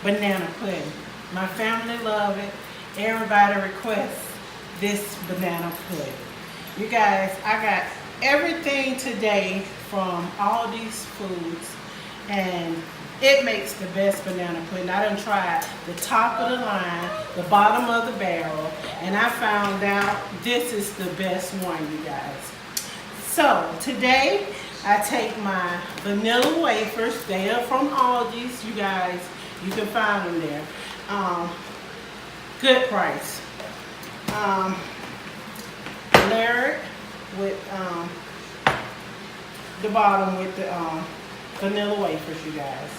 banana pudding. My family love it. Everybody requests this banana pudding. You guys, I got everything today from all these foods, and it makes the best banana pudding. I done tried the top of the line, the bottom of the barrel, and I found out this is the best one, you guys. So today I take my vanilla wafers. They are from Aldi's, you guys. You can find them there. Good price. Layer it with the bottom with the vanilla wafers, you guys.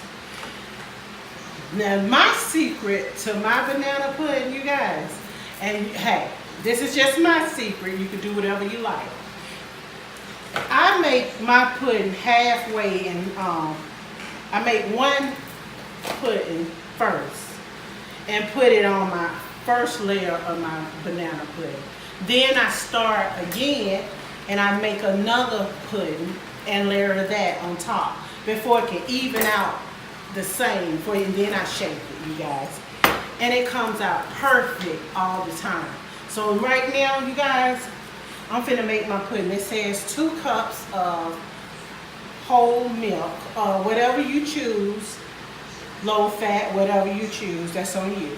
Now my secret to my banana pudding, you guys, and hey, this is just my secret. You can do whatever you like. I make my pudding halfway, and I make one pudding first and put it on my first layer of my banana pudding. Then I start again and I make another pudding and layer that on top before it can even out the same for you. And then I shake it, you guys, and it comes out perfect all the time. So right now, you guys, I'm finna make my pudding. It says 2 cups of whole milk, whatever you choose, low fat, whatever you choose, that's on you.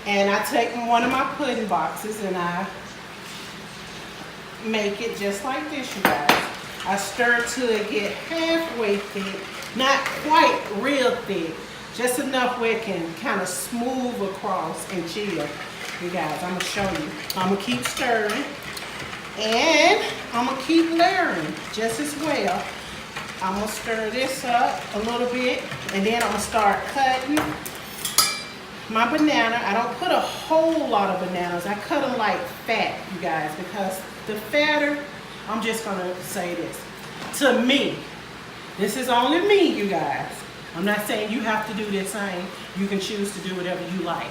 And I take one of my pudding boxes and I make it just like this, you guys. I stir till it get halfway thick, not quite real thick, just enough where it can kind of smooth across and chill. You guys, I'm gonna show you. I'm gonna keep stirring. And I'm going to keep layering just as well. I'm going to stir this up a little bit, and then I'm going to start cutting my banana. I don't put a whole lot of bananas. I cut them like fat, you guys, because the fatter, I'm just going to say this. To me, this is only me, you guys. I'm not saying you have to do the same. You can choose to do whatever you like.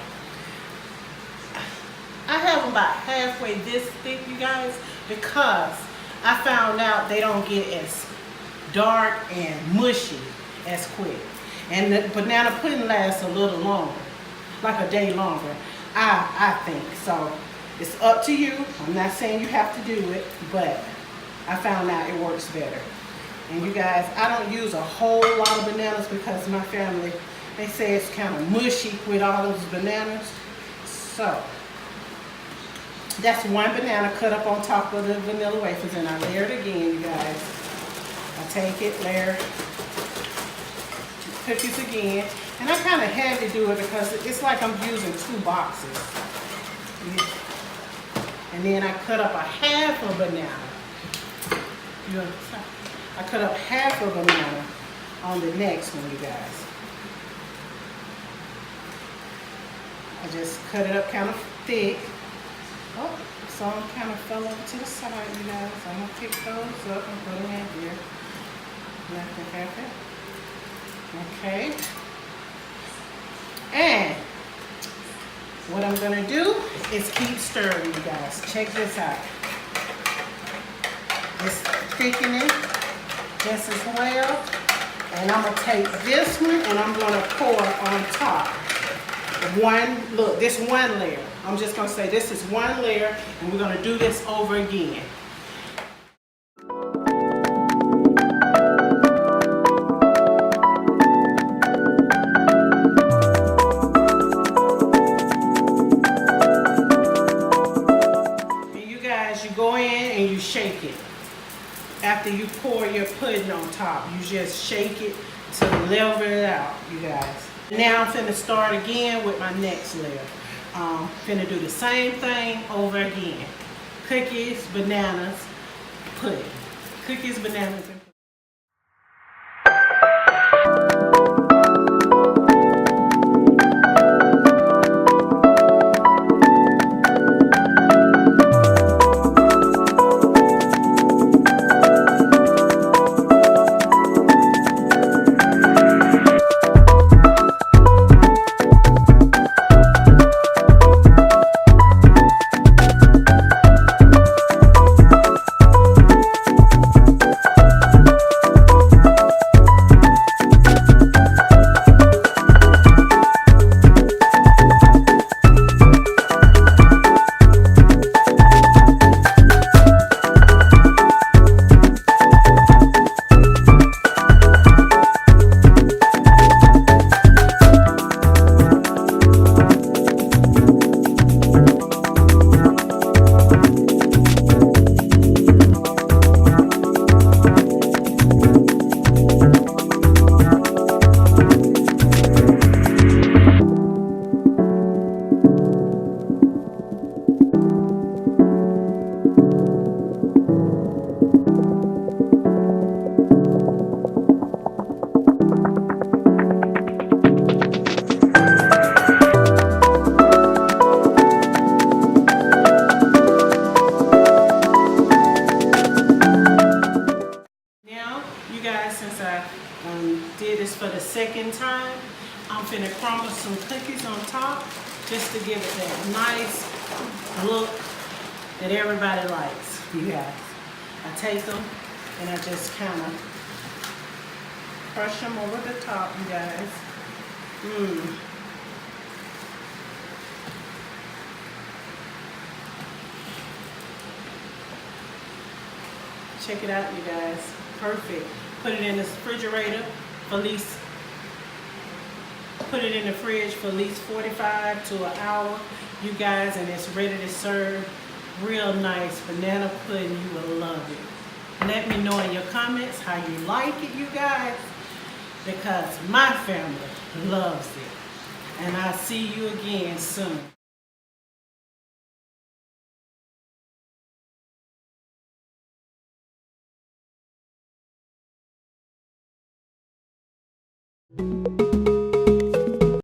I have them about halfway this thick, you guys, because I found out they don't get as dark and mushy as quick. And the banana pudding lasts a little longer, like a day longer, I think. So it's up to you. I'm not saying you have to do it, but I found out it works better. And you guys, I don't use a whole lot of bananas because my family, they say it's kind of mushy with all those bananas. So that's one banana cut up on top of the vanilla wafers, and I layer it again, you guys. I take it, layer cookies again, and I kind of had to do it because it's like I'm using 2 boxes. And then I cut up a half a banana. You understand? I cut up half a banana on the next one, you guys. I just cut it up kind of thick. Oh, some kind of fell over to the side, you guys. I'm going to pick those up and put them in here. Okay. And what I'm going to do is keep stirring, you guys. Check this out. It's thickening just as well. And I'm going to take this one and I'm going to pour on top. Look, this one layer. I'm just going to say this is one layer, and we're going to do this over again. And you guys, you go in and you shake it. After you pour your pudding on top, you just shake it to level it out, you guys. Now I'm finna start again with my next layer. Finna do the same thing over again. Cookies, bananas, pudding. Cookies, bananas, and pudding. I'm finna crumble some cookies on top just to give it that nice look that everybody likes, you guys. I take them and I just kind of crush them over the top, you guys. Check it out, you guys. Perfect. Put it in the refrigerator for at least, put it in the fridge for at least 45 to an hour, you guys, and it's ready to serve. Real nice banana pudding. You will love it. Let me know in your comments how you like it, you guys, because my family loves it. And I'll see you again soon.